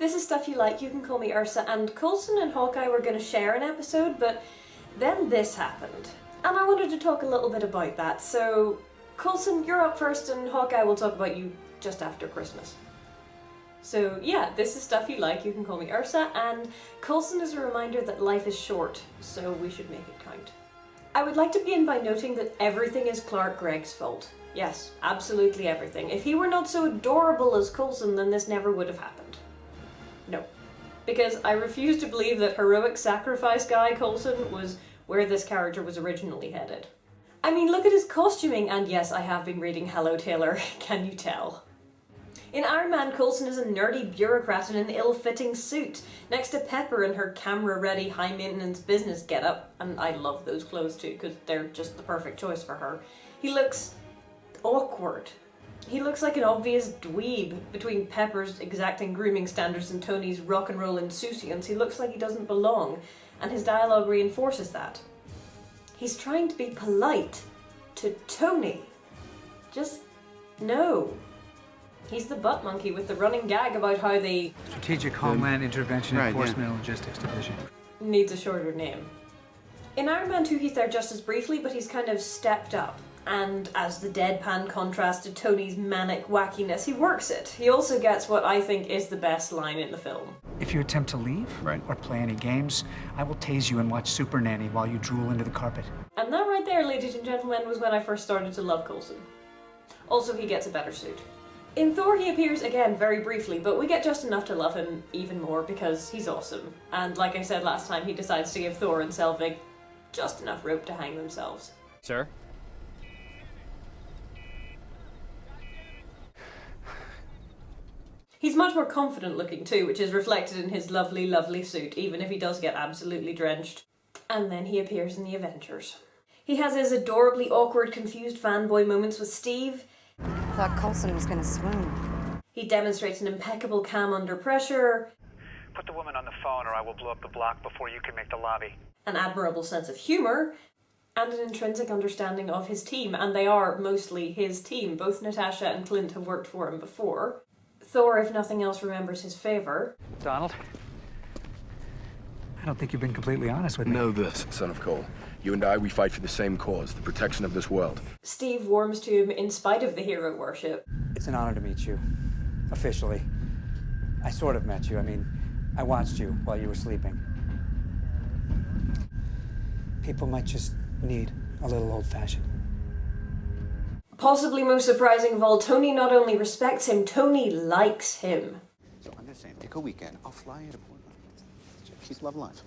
This is Stuff You Like, You Can Call Me Ursa, and Coulson and Hawkeye were going to share an episode, but then this happened. And I wanted to talk a little bit about that, so Coulson, you're up first, and Hawkeye will talk about you just after Christmas. So yeah, this is Stuff You Like, You Can Call Me Ursa, and Coulson is a reminder that life is short, so we should make it count. I would like to begin by noting that everything is Clark Gregg's fault. Yes, absolutely everything. If he were not so adorable as Coulson, then this never would have happened. No. Because I refuse to believe that heroic sacrifice guy Coulson was where this character was originally headed. I mean, look at his costuming, and yes, I have been reading Hello Taylor, can you tell? In Iron Man, Coulson is a nerdy bureaucrat in an ill-fitting suit, next to Pepper in her camera-ready, high-maintenance business getup, and I love those clothes too, because they're just the perfect choice for her. He looks awkward. He looks like an obvious dweeb. Between Pepper's exacting grooming standards and Tony's rock and roll insouciance, he looks like he doesn't belong, and his dialogue reinforces that. He's trying to be polite to Tony. Just no. He's the butt monkey with the running gag about how the Strategic Homeland Intervention Enforcement and Logistics Division needs a shorter name. In Iron Man 2 he's there just as briefly, but he's kind of stepped up. And as the deadpan contrast to Tony's manic wackiness, he works it. He also gets what I think is the best line in the film. If you attempt to leave or play any games, I will tase you and watch Super Nanny while you drool into the carpet. And that right there, ladies and gentlemen, was when I first started to love Coulson. Also, he gets a better suit. In Thor he appears again very briefly, but we get just enough to love him even more because he's awesome. And like I said last time, he decides to give Thor and Selvig just enough rope to hang themselves. Sir? He's much more confident looking too, which is reflected in his lovely, lovely suit, even if he does get absolutely drenched. And then he appears in the Avengers. He has his adorably awkward, confused fanboy moments with Steve. I thought Coulson was gonna swoon. He demonstrates an impeccable calm under pressure. Put the woman on the phone or I will blow up the block before you can make the lobby. An admirable sense of humour. And an intrinsic understanding of his team, and they are mostly his team. Both Natasha and Clint have worked for him before. Thor, if nothing else, remembers his favour. Donald? I don't think you've been completely honest with me. Know this, son of Cole. You and I, we fight for the same cause, the protection of this world. Steve warms to him in spite of the hero worship. It's an honor to meet you. Officially. I sort of met you. I mean, I watched you while you were sleeping. People might just need a little old-fashioned. Possibly most surprising of all, Tony not only respects him, Tony likes him. So I'm just saying, pick a weekend. I'll fly you to Portland. She's love life.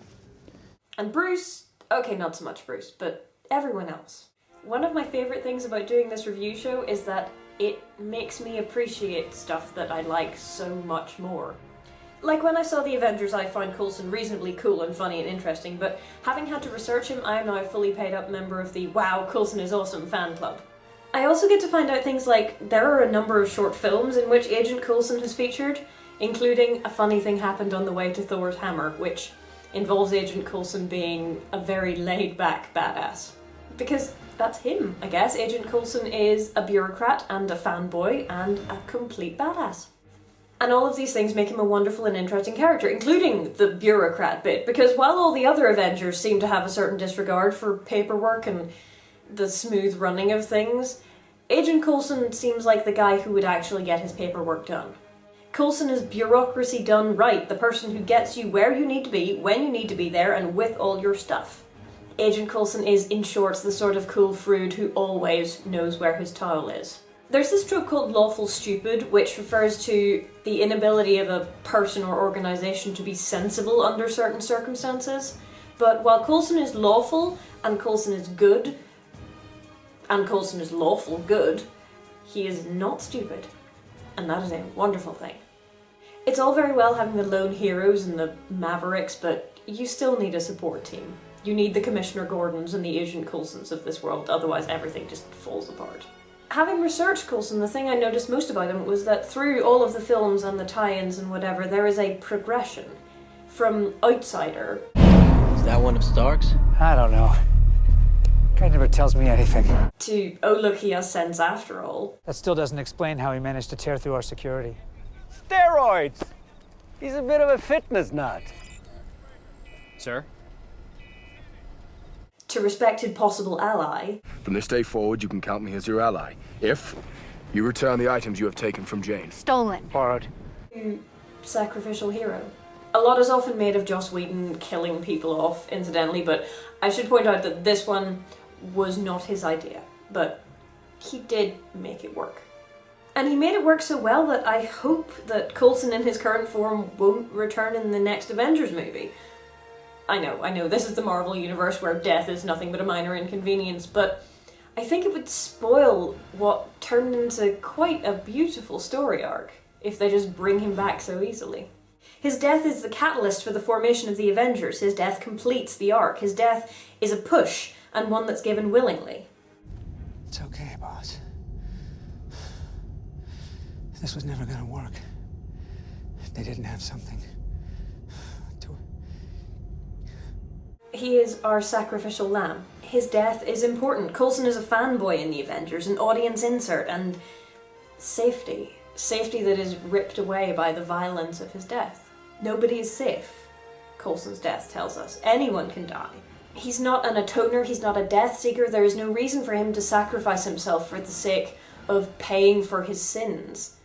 And Bruce, okay, not so much Bruce, but everyone else. One of my favourite things about doing this review show is that it makes me appreciate stuff that I like so much more. Like when I saw the Avengers, I found Coulson reasonably cool and funny and interesting, but having had to research him, I am now a fully paid up member of the Wow, Coulson is Awesome fan club. I also get to find out things like there are a number of short films in which Agent Coulson has featured, including A Funny Thing Happened on the Way to Thor's Hammer, which involves Agent Coulson being a very laid-back badass. Because that's him, I guess. Agent Coulson is a bureaucrat and a fanboy and a complete badass. And all of these things make him a wonderful and interesting character, including the bureaucrat bit, because while all the other Avengers seem to have a certain disregard for paperwork and the smooth running of things, Agent Coulson seems like the guy who would actually get his paperwork done. Coulson is bureaucracy done right, the person who gets you where you need to be, when you need to be there, and with all your stuff. Agent Coulson is, in short, the sort of cool frood who always knows where his towel is. There's this trope called lawful stupid, which refers to the inability of a person or organisation to be sensible under certain circumstances. But while Coulson is lawful, and Coulson is good, and Coulson is lawful good, he is not stupid. And that is a wonderful thing. It's all very well having the lone heroes and the mavericks, but you still need a support team. You need the Commissioner Gordons and the Agent Coulsons of this world, otherwise everything just falls apart. Having researched Coulson, the thing I noticed most about him was that through all of the films and the tie-ins and whatever, there is a progression. From outsider. Is that one of Stark's? I don't know. Guy never tells me anything. To, oh look, he has sense after all. That still doesn't explain how he managed to tear through our security. Steroids! He's a bit of a fitness nut. Sir? To respected possible ally, From this day forward, you can count me as your ally. If you return the items you have taken from Jane. Stolen. Borrowed. to sacrificial hero. A lot is often made of Joss Whedon killing people off, incidentally, but I should point out that this one was not his idea, but he did make it work. And he made it work so well that I hope that Coulson in his current form won't return in the next Avengers movie. I know, this is the Marvel universe where death is nothing but a minor inconvenience, but I think it would spoil what turned into quite a beautiful story arc if they just bring him back so easily. His death is the catalyst for the formation of the Avengers. His death completes the arc. His death is a push, and one that's given willingly. It's okay, boss. This was never gonna work. They didn't have something to... He is our sacrificial lamb. His death is important. Coulson is a fanboy in the Avengers, an audience insert, and safety. Safety that is ripped away by the violence of his death. Nobody is safe, Coulson's death tells us. Anyone can die. He's not an atoner, he's not a death seeker. There is no reason for him to sacrifice himself for the sake of paying for his sins.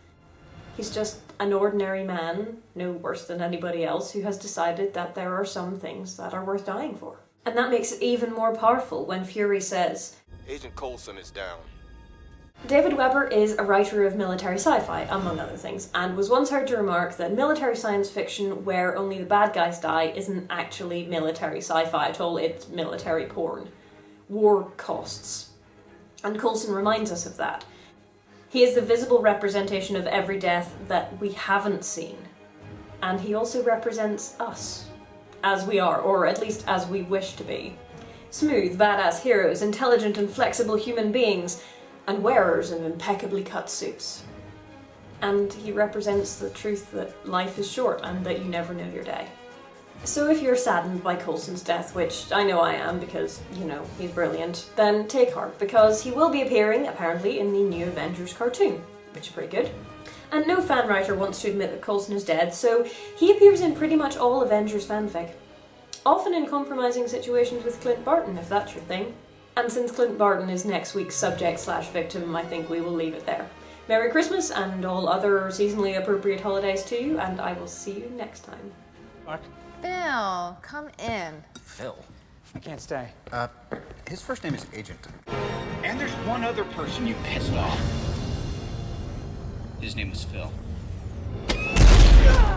He's just an ordinary man, no worse than anybody else, who has decided that there are some things that are worth dying for. And that makes it even more powerful when Fury says, Agent Coulson is down. David Weber is a writer of military sci-fi, among other things, and was once heard to remark that military science fiction where only the bad guys die isn't actually military sci-fi at all, it's military porn. War costs. And Coulson reminds us of that. He is the visible representation of every death that we haven't seen. And he also represents us, as we are, or at least as we wish to be. Smooth, badass heroes, intelligent and flexible human beings, and wearers of impeccably cut suits. And he represents the truth that life is short and that you never know your day. So if you're saddened by Coulson's death, which I know I am because, he's brilliant, then take heart, because he will be appearing, apparently, in the new Avengers cartoon, which is pretty good. And no fan writer wants to admit that Coulson is dead, so he appears in pretty much all Avengers fanfic. Often in compromising situations with Clint Barton, if that's your thing. And since Clint Barton is next week's subject/victim, I think we will leave it there. Merry Christmas and all other seasonally appropriate holidays to you, and I will see you next time. Mark? Phil, come in. Phil? I can't stay. His first name is Agent. And there's one other person you pissed off. His name was Phil.